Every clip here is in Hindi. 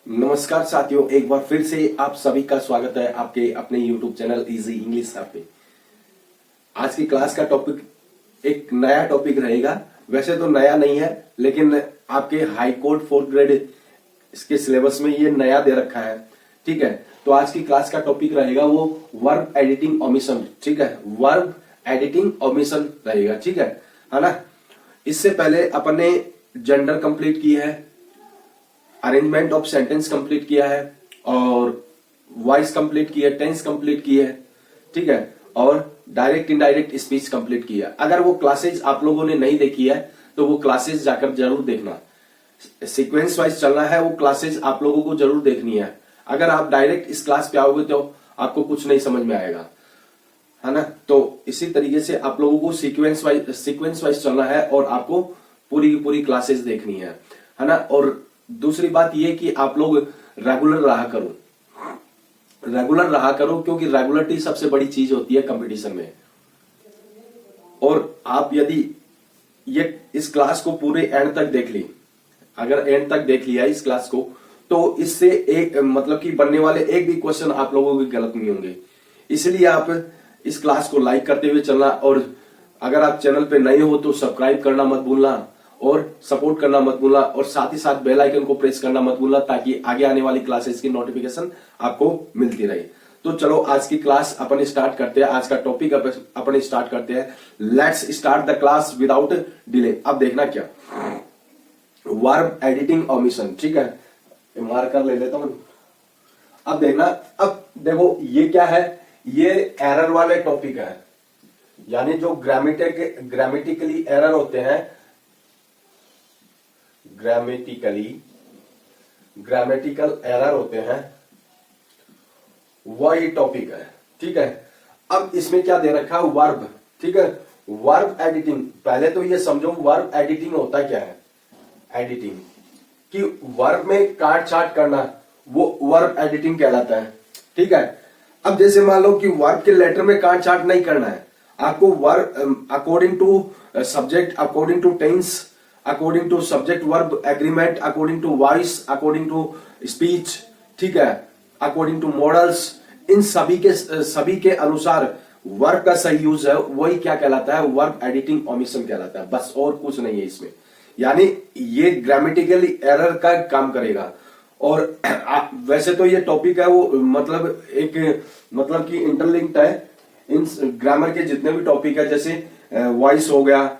नमस्कार साथियों, एक बार फिर से आप सभी का स्वागत है आपके अपने YouTube channel easy English sir पे। आज की क्लास का टॉपिक एक नया टॉपिक रहेगा। वैसे तो नया नहीं है, लेकिन आपके हाई कोर्ट 4th ग्रेड इसके सिलेबस में ये नया दे रखा है। ठीक है, तो आज की क्लास का टॉपिक रहेगा वो वर्ब एडिटिंग ओमिशन। ठीक है, वर्ब एडिटिंग ओमिशन रहेगा। ठीक है ना। इससे पहले अपने जेंडर कंप्लीट की है, अरेंजमेंट ऑफ सेंटेंस कंप्लीट किया है और वॉइस कंप्लीट की है, टेंस कंप्लीट की है। ठीक है, और डायरेक्ट इनडायरेक्ट स्पीच कंप्लीट किया। अगर वो क्लासेज आप लोगों ने नहीं देखी है तो वो क्लासेज जाकर जरूर देखना। सीक्वेंस वाइज चलना है, वो क्लासेज आप लोगों को जरूर देखनी है। अगर आप डायरेक्ट इस क्लास पे आओगे तो आपको कुछ नहीं समझ में आएगा, है ना। तो इसी तरीके से आप लोगों को सीक्वेंस वाइज चलना है और आपको पूरी की पूरी क्लासेस देखनी है ना। और दूसरी बात ये कि आप लोग रेगुलर रहा करो, क्योंकि रेगुलरिटी सबसे बड़ी चीज होती है कंपटीशन में। और आप यदि ये इस क्लास को पूरे एंड तक देख ली, अगर एंड तक देख लिया इस क्लास को, तो इससे एक मतलब कि बनने वाले एक भी क्वेश्चन आप लोगों के गलत नहीं होंगे। इसलिए आप इस क्लास को लाइक करते हुए चलना, और अगर आप चैनल पे नए हो तो सब्सक्राइब करना मत भूलना और सपोर्ट करना मत भूलना, और साथ ही साथ बेल आइकन को प्रेस करना मत भूलना, ताकि आगे आने वाली क्लासेस की नोटिफिकेशन आपको मिलती रहे। तो चलो आज की क्लास अपन स्टार्ट करते हैं। आज का टॉपिक अपन स्टार्ट करते हैं। Let's start the class without delay. अब देखना क्या, वर्ब एडिटिंग ओमिशन। ठीक है, मार्कर ले लेता हूं। अब देखना, अब देखो ये क्या है, ये एरर वाले टॉपिक है, यानी जो ग्रामेटिकली एरर होते हैं, ग्रामेटिकल एरर होते हैं, वही टॉपिक है। ठीक है, अब इसमें क्या दे रखा है, वर्ब। ठीक है, वर्ब एडिटिंग। पहले तो ये समझो वर्ब एडिटिंग होता क्या है। एडिटिंग कि वर्ब में काट छाट करना, वो वर्ब एडिटिंग कहलाता है। ठीक है, अब जैसे मान लो कि वर्ब के लेटर में काट छाट नहीं करना है आपको। Verb according to subject, according to tense, according to subject verb agreement, according to voice, according to speech, ठीक है, अकॉर्डिंग टू मॉडल्स, इन सभी के अनुसार वर्ब का सही यूज है, वही क्या कहलाता है, वर्ब एडिटिंग ओमिशन कहलाता है। बस और कुछ नहीं है इसमें, यानी ये ग्रामेटिकली एरर का काम करेगा। और वैसे तो ये टॉपिक है वो मतलब एक मतलब कि इंटरलिंक्ड है इन ग्रामर के जितने भी टॉपिक है, जैसे वॉइस हो गया,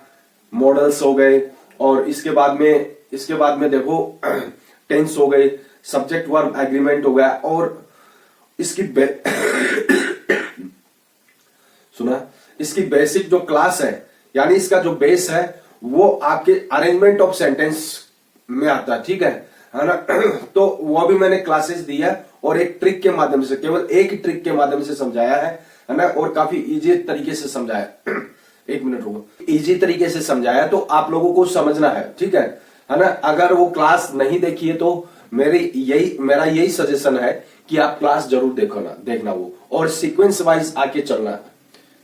मॉडल्स हो गए, और इसके बाद में देखो टेंस हो गए, सब्जेक्ट वर्ब एग्रीमेंट हो गया, और इसकी सुना, इसकी बेसिक जो क्लास है, यानी इसका जो बेस है वो आपके अरेंजमेंट ऑफ सेंटेंस में आता है। ठीक है ना। तो वो भी मैंने क्लासेस दी है, और एक ट्रिक के माध्यम से, केवल एक ट्रिक के माध्यम से समझाया है ना, और काफी इजी तरीके से समझाया। एक मिनट रुको, इजी तरीके से समझाया तो आप लोगों को समझना है। ठीक है ना। अगर वो क्लास नहीं देखी है तो मेरा यही सजेशन है कि आप क्लास जरूर देखना वो, और सीक्वेंस वाइज आके चलना है।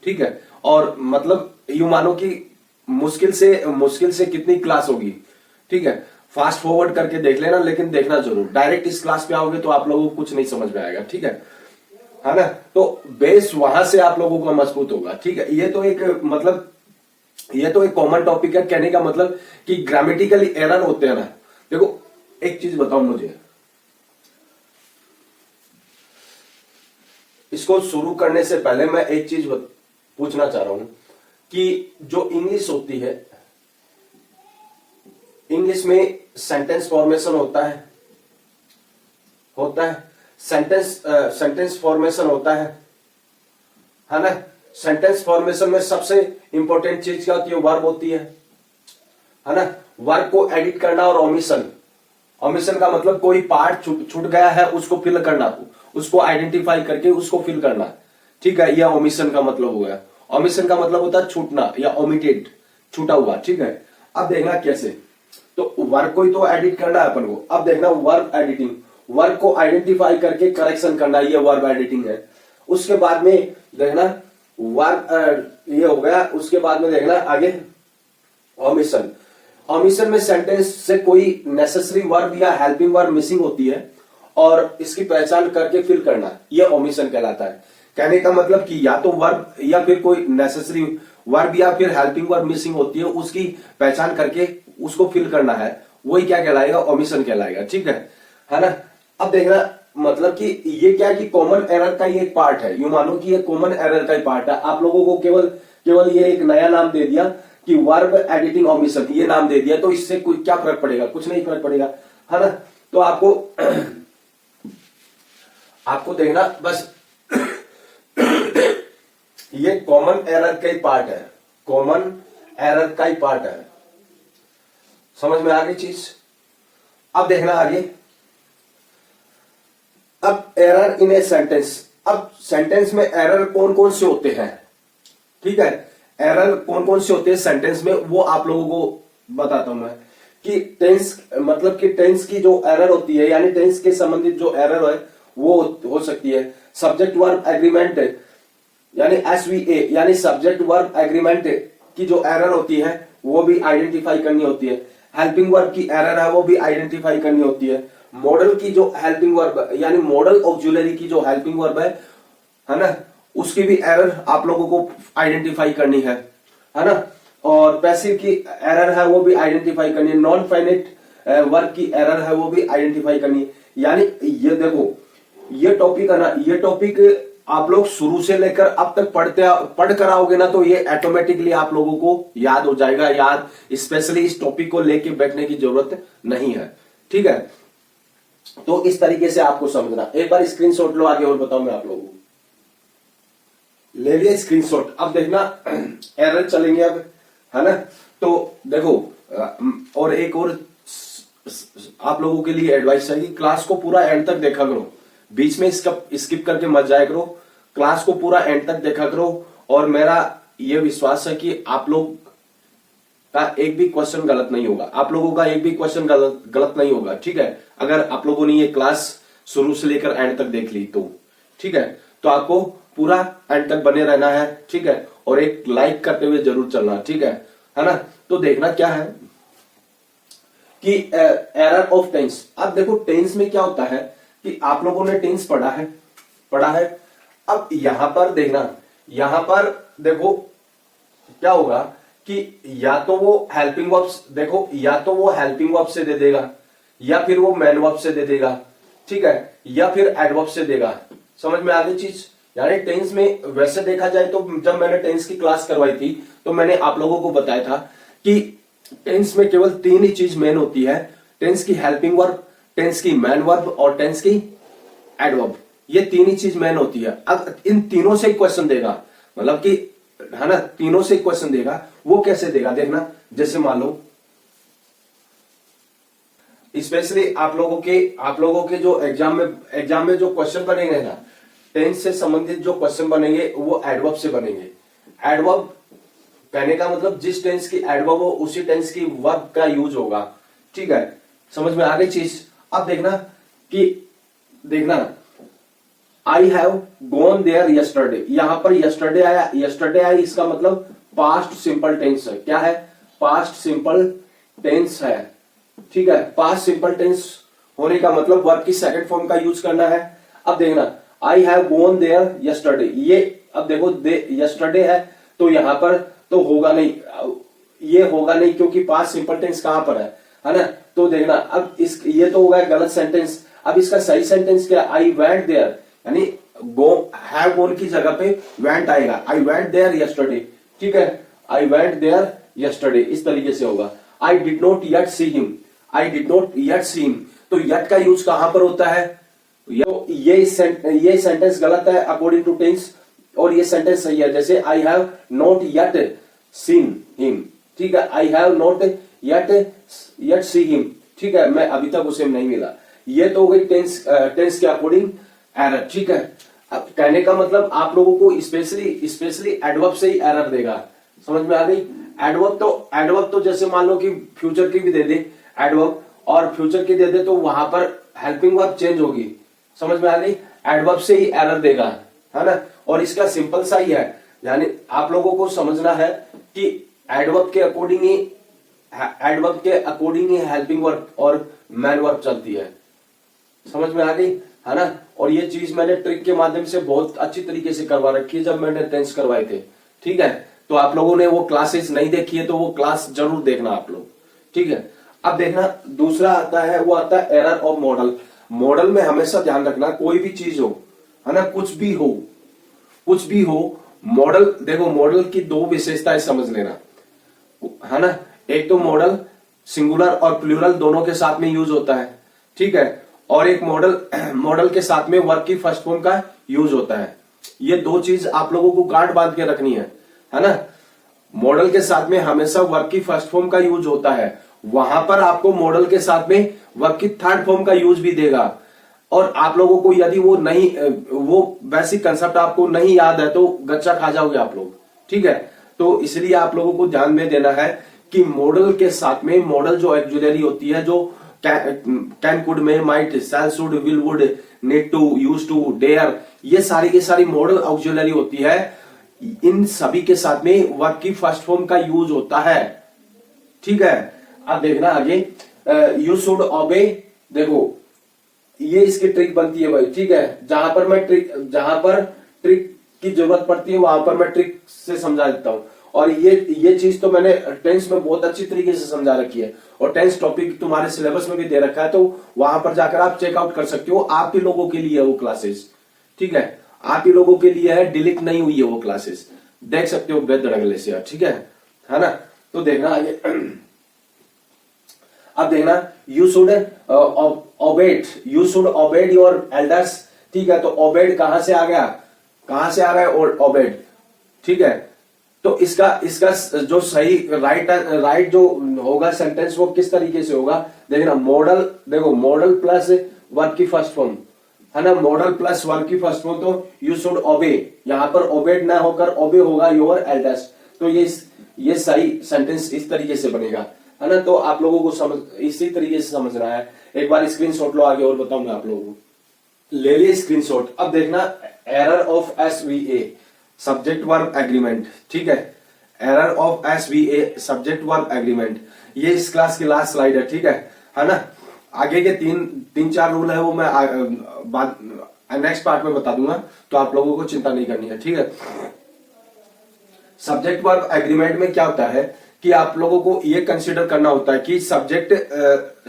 ठीक है, और मतलब यूं मानो कि मुश्किल से कितनी क्लास होगी। ठीक है, फास्ट फॉरवर्ड करके देख लेना, लेकिन देखना जरूर। डायरेक्ट इस क्लास पे आओगे तो आप लोगों को कुछ नहीं समझ में आएगा। ठीक है ना। तो बेस वहां से आप लोगों का मजबूत होगा। ठीक है, ये तो एक कॉमन टॉपिक है। कहने का मतलब कि ग्रामेटिकली एरर होते हैं ना। देखो एक चीज बताओ मुझे, इसको शुरू करने से पहले मैं एक चीज पूछना चाह रहा हूं कि जो इंग्लिश होती है, इंग्लिश में सेंटेंस फॉर्मेशन होता है सेंटेंस फॉर्मेशन होता है ना। सेंटेंस फॉर्मेशन में सबसे इंपॉर्टेंट चीज क्या होती है, वर्ब होती है ना। वर्ब को एडिट करना, और ओमिशन का मतलब कोई पार्ट छूट गया है उसको फिल करना, उसको आइडेंटिफाई करके उसको फिल करना। ठीक है, यह ओमिशन का मतलब हो गया। ओमिशन का मतलब होता है छूटना या ओमिटेड, छूटा हुआ। ठीक है, अब देखना कैसे, तो वर्ब को ही तो एडिट करना है अपन को। अब देखना वर्ब एडिटिंग, वर्ब को आइडेंटिफाई करके करेक्शन करना, ये वर्ब एडिटिंग है। उसके बाद में देखना वर्ब ये हो गया। उसके बाद में देखना आगे ओमिशन में सेंटेंस से कोई नेसेसरी वर्ब या हेल्पिंग वर्ब मिसिंग होती है, और इसकी पहचान करके फिल करना, ये ओमिशन कहलाता है। कहने का मतलब कि या तो वर्ब या फिर कोई नेसेसरी वर्ब या फिर हेल्पिंग वर्ब मिसिंग होती है, उसकी पहचान करके उसको फिल करना है, वही क्या कहलाएगा, ओमिशन कहलाएगा। ठीक है ना। अब देखना मतलब कि ये क्या कि कॉमन एरर का ये एक पार्ट है, यूं मानो कि ये कॉमन एरर का ही पार्ट है। आप लोगों को केवल ये एक नया नाम दे दिया कि वर्ब एडिटिंग ओमिशन, ये नाम दे दिया, तो इससे कोई क्या फर्क पड़ेगा, कुछ नहीं फर्क पड़ेगा, है ना। तो आपको देखना बस ये कॉमन एरर का ही पार्ट है, कॉमन एरर का ही पार्ट है। समझ में आ गई चीज। अब देखना आगे। अब एरर इन ए सेंटेंस, अब सेंटेंस में एरर कौन कौन से होते हैं, ठीक है। एरर कौन कौन से होते हैं सेंटेंस में, वो आप लोगों को बताता हूं मैं। कि टेंस मतलब कि टेंस की जो एरर होती है, यानी टेंस के संबंधित जो एरर है वो हो सकती है। सब्जेक्ट वर्ब एग्रीमेंट यानी SVA यानी सब्जेक्ट वर्ब एग्रीमेंट की जो एरर होती है वो भी आइडेंटिफाई करनी होती है। हेल्पिंग वर्ब की एरर है वो भी आइडेंटिफाई करनी होती है। मॉडल की जो हेल्पिंग वर्ब यानी मॉडल ऑक्सिलरी की जो हेल्पिंग वर्ब है ना, उसकी भी एरर आप लोगों को आइडेंटिफाई करनी है ना। और पैसिव की एरर है वो भी आइडेंटिफाई करनी है। नॉन फाइनाइट वर्ब की एरर है वो भी आइडेंटिफाई करनी है। यानी ये देखो, ये टॉपिक है ना, ये टॉपिक आप लोग शुरू से लेकर अब तक पढ़ कर आओगे ना, तो ये ऑटोमेटिकली आप लोगों को याद हो जाएगा। याद स्पेशली इस टॉपिक को लेके बैठने की जरूरत नहीं है, ठीक है। तो इस तरीके से आपको समझना। एक बार स्क्रीनशॉट लो, आगे और बताऊं मैं आप लोगों को। ले लिया स्क्रीनशॉट। अब देखना एरर चलेंगे अब, है ना। तो देखो और एक और आप लोगों के लिए एडवाइस है कि क्लास को पूरा एंड तक देखा करो, बीच में स्किप करके मत जाया करो। क्लास को पूरा एंड तक देखा करो। और मेरा यह विश्वास है कि आप लोग का एक भी क्वेश्चन गलत नहीं होगा, आप लोगों का एक भी क्वेश्चन गलत नहीं होगा, ठीक है। अगर आप लोगों ने ये क्लास शुरू से लेकर एंड तक देख ली तो, ठीक है। तो आपको पूरा एंड तक बने रहना है, ठीक है। और एक लाइक करते हुए जरूर चलना, ठीक है ना। तो देखना क्या है कि एरर ऑफ टेंस। अब देखो टेंस में क्या होता है कि आप लोगों ने टेंस पढ़ा है। अब यहां पर देखना, यहां पर देखो क्या होगा कि या तो वो हेल्पिंग वर्ब्स, देखो या तो वो हेल्पिंग वर्ब से दे देगा, या फिर वो मैन वर्ब से दे देगा, ठीक है, या फिर एडवर्ब से देगा। समझ में आ गई चीज। यानी टेंस में वैसे देखा जाए तो जब मैंने टेंस की क्लास करवाई थी तो मैंने आप लोगों को बताया था कि टेंस में केवल तीन ही चीज मेन होती है। टेंस की हेल्पिंग वर्ब, टेंस की मैन वर्ब और टेंस की एडवर्ब। ये तीन ही चीज मेन होती है। अब इन तीनों से क्वेश्चन देगा, मतलब कि है ना, तीनों से क्वेश्चन देगा। वो कैसे देगा देखना। जैसे मान लो स्पेशली आप लोगों के जो एग्जाम में जो क्वेश्चन बनेंगे ना, टेंस से संबंधित जो क्वेश्चन बनेंगे वो एडवर्ब से बनेंगे। एडवर्ब कहने का मतलब जिस टेंस की एडवर्ब हो उसी टेंस की वर्ब का यूज होगा, ठीक है। समझ में आ गई चीज। अब देखना I have gone there yesterday. यहां पर यस्टरडे आया, इसका मतलब पास्ट सिंपल टेंस है। क्या है? पास्ट सिंपल टेंस है, ठीक है। पास्ट सिंपल टेंस होने का मतलब वर्ब की सेकंड फॉर्म का यूज करना है। अब देखना I have gone there yesterday, ये अब देखो यस्टरडे है तो यहां पर तो होगा नहीं, ये होगा नहीं क्योंकि पास्ट सिंपल टेंस कहां पर है ना। तो देखना अब ये तो होगा गलत सेंटेंस। अब इसका सही सेंटेंस क्या? आई वेंट देयर, यानी हैव गॉन की जगह पे वेंट आएगा। आई वेंट देयर यस्टरडे, ठीक है। आई वेंट देयर यस्टरडे इस तरीके से होगा। I did not yet see him, I did not yet see him, तो येट का यूज कहां पर होता है? ये सेंटेंस गलत है अकॉर्डिंग टू टेंस और ये सेंटेंस सही है। जैसे I have not yet seen him, ठीक है। I have not yet see him, ठीक है, मैं अभी तक उसे नहीं मिला। ये तो हो गई टेंस के अकॉर्डिंग एरर, ठीक है। अब कहने का मतलब आप लोगों को स्पेशली एडवर्ब से ही एरर देगा। समझ में आ गई। एडवर्ब तो जैसे मान लो कि फ्यूचर की भी दे दे एडवर्ब और फ्यूचर की दे दे तो वहां पर हेल्पिंग वर्ब चेंज होगी। समझ में आ गई। एडवर्ब से ही एरर देगा, है ना। और इसका सिंपल सा ही है, यानी आप लोगों को समझना है कि एडवर्ब के अकॉर्डिंग ही हेल्पिंग वर्ब और मैन वर्ब चलती है, समझ में आ गई है ना। और ये चीज मैंने ट्रिक के माध्यम से बहुत अच्छी तरीके से करवा रखी है जब मैंने टेंस करवाए थे। ठीक है, तो आप लोगों ने वो क्लासेस नहीं देखी है तो वो क्लास जरूर देखना आप लोग। ठीक है, अब देखना दूसरा आता है, वो आता है एरर ऑफ मॉडल। मॉडल में हमेशा ध्यान रखना, कोई भी चीज हो है ना, कुछ भी हो मॉडल, देखो मॉडल की दो विशेषताएं समझ लेना है ना। एक तो मॉडल सिंगुलर और प्लूरल दोनों के साथ में यूज होता है। ठीक है, और एक मॉडल के साथ में वर्ब की फर्स्ट फॉर्म का यूज होता है। ये दो चीज आप लोगों को गांठ बांध के रखनी है ना। मॉडल के साथ में हमेशा वर्ब की फर्स्ट फॉर्म का यूज होता है, वहां पर आपको मॉडल के साथ में वर्ब की थर्ड फॉर्म का यूज भी देगा। और आप लोगों को यदि वो बेसिक कंसेप्ट आपको नहीं याद है तो गच्चा खा जाओगे आप लोग। ठीक है, तो इसलिए आप लोगों को ध्यान में देना है कि मॉडल के साथ में मॉडल जो ऑक्सिलरी होती है, जो can, could, may, might, shall, should, will, would, need to, use to, dare, ये सारी मॉडल ऑक्सिलरी होती है। इन सभी के साथ में वर्ब की फर्स्ट फॉर्म का यूज होता है। ठीक है, अब देखना आगे, यू शुड ओबे। देखो ये इसकी ट्रिक बनती है भाई। ठीक है, जहां पर ट्रिक की जरूरत पड़ती है वहां पर मैं ट्रिक से समझा देता हूं। और ये चीज तो मैंने टेंस में बहुत अच्छी तरीके से समझा रखी है, और टेंस टॉपिक तुम्हारे सिलेबस में भी दे रखा है, तो वहां पर जाकर आप चेकआउट कर सकते हो। आप ही लोगों के लिए है वो क्लासेस। ठीक है, आप ही लोगों के लिए है, डिलीट नहीं हुई है वो क्लासेस, देख सकते हो बेदरंगले से। ठीक है ना। तो देखना आगे, अब देखना, you should obey your elders. ठीक है, तो ओबेड कहां से आ गया और ओबेड। ठीक है, तो इसका जो सही राइट जो होगा सेंटेंस वो किस तरीके से होगा, देखना मॉडल, देखो मॉडल प्लस वर्ब की फर्स्ट फॉर्म है ना, मॉडल प्लस वर्ब की फर्स्ट फॉर्म, तो यू शुड ओबे, यहां पर ओबेड ना होकर ओबे होगा योर एल्डर्स। तो ये सही सेंटेंस इस तरीके से बनेगा है ना। तो आप लोगों को इसी तरीके से समझना है। एक बार स्क्रीनशॉट लो, आगे और बताऊंगा आप लोगों को। ले लिए स्क्रीनशॉट। अब देखना error of SVA, subject verb agreement. ठीक है, error of SVA subject verb agreement, ये इस क्लास की लास्ट स्लाइड है। ठीक है ना। आगे के तीन चार रूल है वो मैं नेक्स्ट पार्ट में बता दूंगा, तो आप लोगों को चिंता नहीं करनी है। ठीक है, सब्जेक्ट वर्ब एग्रीमेंट में क्या होता है कि आप लोगों को ये कंसीडर करना होता है कि सब्जेक्ट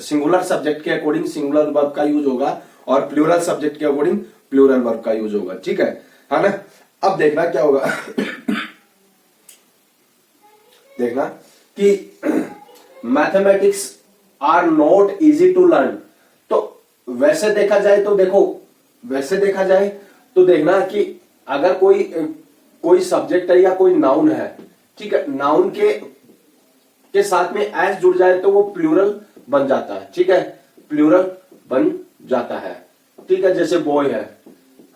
सिंगुलर सब्जेक्ट के अकॉर्डिंग सिंगुलर वर्ब का यूज होगा और प्लूरल सब्जेक्ट के अकॉर्डिंग प्लूरल वर्ब का यूज होगा। ठीक है ना। अब देखना क्या होगा देखना कि mathematics are not easy to learn. तो वैसे देखा जाए तो देखना कि अगर कोई सब्जेक्ट है या कोई नाउन है, ठीक है, नाउन के साथ में एस जुड़ जाए तो वो प्लूरल बन जाता है। ठीक है, प्लूरल बन जाता है। ठीक है, जैसे बॉय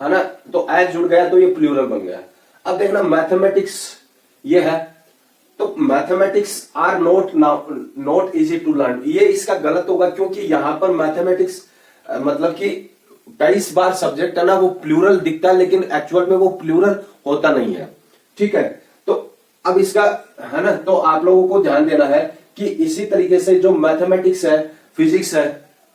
है ना, तो एस जुड़ गया तो ये प्लूरल बन गया। अब देखना मैथमेटिक्स ये है, तो mathematics are not easy to learn, ये इसका गलत होगा, क्योंकि यहां पर मैथमेटिक्स मतलब कि कई बार सब्जेक्ट है ना वो प्लूरल दिखता है, लेकिन एक्चुअल में वो प्लूरल होता नहीं है। ठीक है, तो अब इसका है ना, तो आप लोगों को ध्यान देना है कि इसी तरीके से जो मैथमेटिक्स है, फिजिक्स है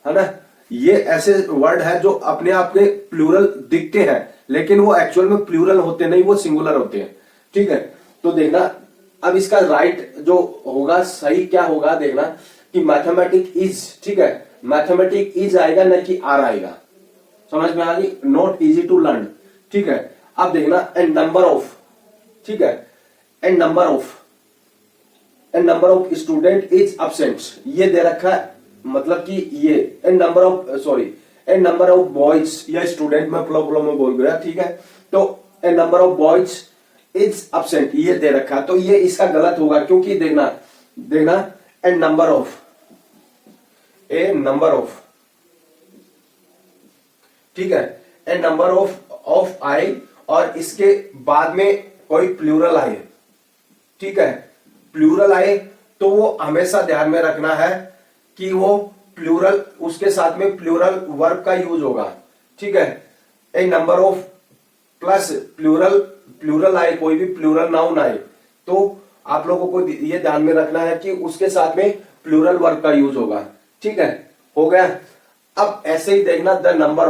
ना, ये ऐसे वर्ड है जो अपने आप के प्लूरल दिखते हैं, लेकिन वो एक्चुअल में प्लूरल होते नहीं, वो सिंगुलर होते हैं। ठीक है, तो देखना अब इसका राइट जो होगा, सही क्या होगा, देखना कि मैथमेटिक इज। ठीक है, मैथमेटिक इज आएगा न कि आर आएगा। समझ में आ गई, नॉट इजी टू लर्न। ठीक है, अब देखना एंड नंबर ऑफ। ठीक है, and number of student is absent, ये दे रखा है, मतलब कि ये एंड नंबर ऑफ बॉयज या स्टूडेंट में प्लस में बोल गया। ठीक है, तो and number of boys is absent ये दे रखा, तो ये इसका गलत होगा, क्योंकि देखना एंड नंबर ऑफ ठीक है, एंड नंबर ऑफ आए और इसके बाद में कोई प्लूरल आए। ठीक है, प्लूरल आए तो वो हमेशा ध्यान में रखना है कि वो प्लूरल, उसके साथ में प्लूरल वर्ब का यूज होगा। ठीक है, ए नंबर ऑफ प्लस प्लूरल आए, कोई भी प्लूरल नाउन आए तो आप लोगों को ये ध्यान में रखना है कि उसके साथ में प्लूरल वर्ब का यूज होगा। ठीक है, हो गया। अब ऐसे ही देखना, द नंबर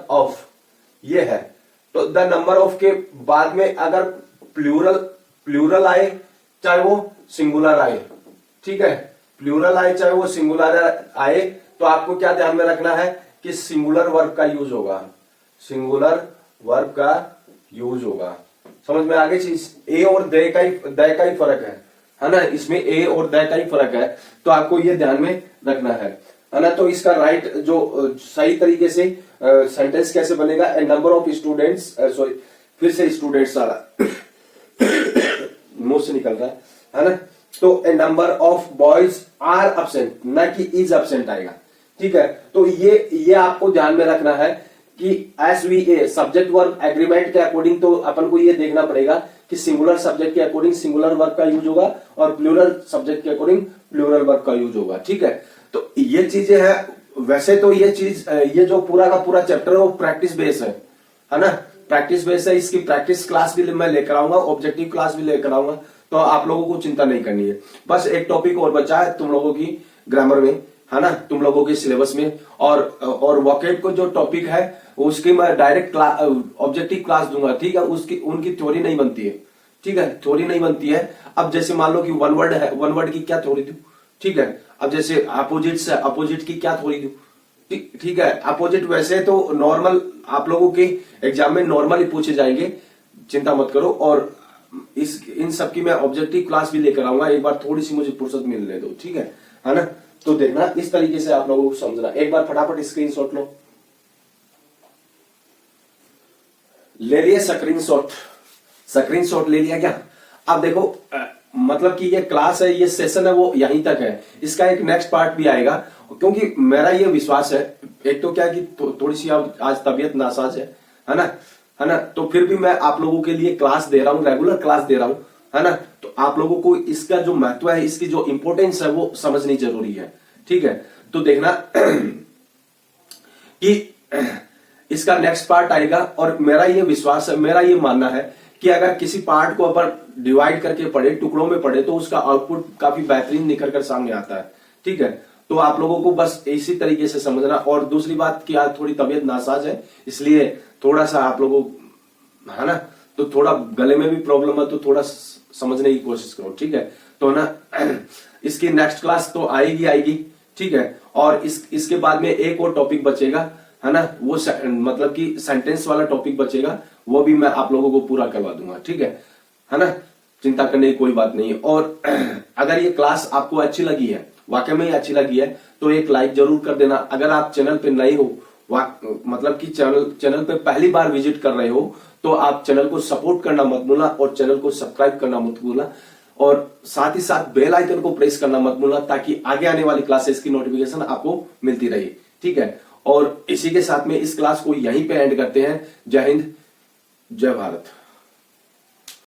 ऑफ ये है। तो द नंबर ऑफ के बाद में अगर प्लूरल आए चाहे वो सिंगुलर आए, ठीक है, प्लूरल आए चाहे वो सिंगुलर आए, तो आपको क्या ध्यान में रखना है कि सिंगुलर वर्ब का यूज होगा, सिंगुलर वर्ब का यूज होगा। समझ में आगे चीज? ए और दे का ही फर्क है ना, इसमें ए और दे का ही फर्क है, तो आपको ये ध्यान में रखना है ना। तो इसका राइट जो सही तरीके से सेंटेंस कैसे बनेगा, ए नंबर ऑफ स्टूडेंट्स, सॉरी फिर से स्टूडेंट्स आ रहा मुंह से निकल रहा है ना। तो a number of boys are absent, ना कि इज अब्सेंट आएगा, ठीक है। तो ये आपको ध्यान में रखना है कि SVA सब्जेक्ट वर्ब एग्रीमेंट के अकॉर्डिंग, तो अपन को ये देखना पड़ेगा कि सिंगुलर सब्जेक्ट के अकॉर्डिंग सिंगुलर वर्ब का यूज होगा और प्लूरल सब्जेक्ट के अकॉर्डिंग प्लूरल वर्ब का यूज होगा, ठीक है। तो ये चीजें हैं। वैसे तो ये जो पूरा का पूरा चैप्टर है वो प्रैक्टिस बेस है ना, प्रैक्टिस बेस है। इसकी प्रैक्टिस क्लास भी मैं लेकर आऊंगा, ऑब्जेक्टिव क्लास भी लेकर आऊंगा, तो आप लोगों को चिंता नहीं करनी है। बस एक टॉपिक और बचा है तुम लोगों की ग्रामर में, है ना, तुम लोगों के सिलेबस में, और वोकैब को जो टॉपिक है उसकी मैं डायरेक्ट ऑब्जेक्टिव क्लास दूंगा, ठीक है। उनकी थ्योरी नहीं बनती है, ठीक है, थ्योरी नहीं बनती है। अब जैसे मान लो कि वन वर्ड है, वन वर्ड की क्या थ्योरी दूं, ठीक है। अब जैसे अपोजिट से अपोजिट की क्या थ्योरी दूं, ठीक है। अपोजिट वैसे तो नॉर्मल आप लोगों के एग्जाम में नॉर्मल ही पूछे जाएंगे, चिंता मत करो। और इन सब की मैं ऑब्जेक्टिव क्लास भी लेकर आऊंगा, एक बार थोड़ी सी मुझे फुर्सत मिलने दो, ठीक है ना। तो देखना इस तरीके से आप लोगों को समझना। एक बार फटाफट स्क्रीनशॉट लो, ले लिए स्क्रीनशॉट ले लिया क्या? अब देखो मतलब कि ये क्लास है, ये सेशन है, वो यहीं तक है। इसका एक नेक्स्ट पार्ट भी आएगा, क्योंकि मेरा ये विश्वास है, एक तो क्या कि थोड़ी सी आज तबीयत नासाज है ना, तो फिर भी मैं आप लोगों के लिए क्लास दे रहा हूँ, रेगुलर क्लास दे रहा हूँ, है ना। तो आप लोगों को इसका जो महत्व है, इसकी जो इंपॉर्टेंस है वो समझनी जरूरी है, ठीक है। तो देखना कि इसका नेक्स्ट पार्ट आएगा, और मेरा ये विश्वास है, मेरा ये मानना है कि अगर किसी पार्ट को अपन डिवाइड करके पढ़े, टुकड़ों में पढ़े, तो उसका आउटपुट काफी बेहतरीन निकल कर सामने आता है, ठीक है। तो आप लोगों को बस इसी तरीके से समझना। और दूसरी बात कि आज थोड़ी तबीयत नासाज है, इसलिए थोड़ा सा आप लोगों, है ना, तो थोड़ा गले में भी प्रॉब्लम है, तो थोड़ा समझने की कोशिश करो, ठीक है। तो ना इसकी नेक्स्ट क्लास तो आएगी, ठीक है। और इसके बाद में एक और टॉपिक बचेगा, है ना, वो मतलब कि सेंटेंस वाला टॉपिक बचेगा, वो भी मैं आप लोगों को पूरा करवा दूंगा, ठीक है ना। चिंता करने की कोई बात नहीं है। और अगर ये क्लास आपको अच्छी लगी है, वाकई में ही अच्छी लगी है, तो एक लाइक जरूर कर देना। अगर आप चैनल पे नए हो, मतलब कि चैनल पे पहली बार विजिट कर रहे हो, तो आप चैनल को सपोर्ट करना मत भूलना, और चैनल को सब्सक्राइब करना मत भूलना, और साथ ही साथ बेल आइकन को प्रेस करना मत भूलना, ताकि आगे आने वाली क्लासेस की नोटिफिकेशन आपको मिलती रहे, ठीक है। और इसी के साथ में इस क्लास को यहीं पे एंड करते हैं। जय हिंद, जय भारत।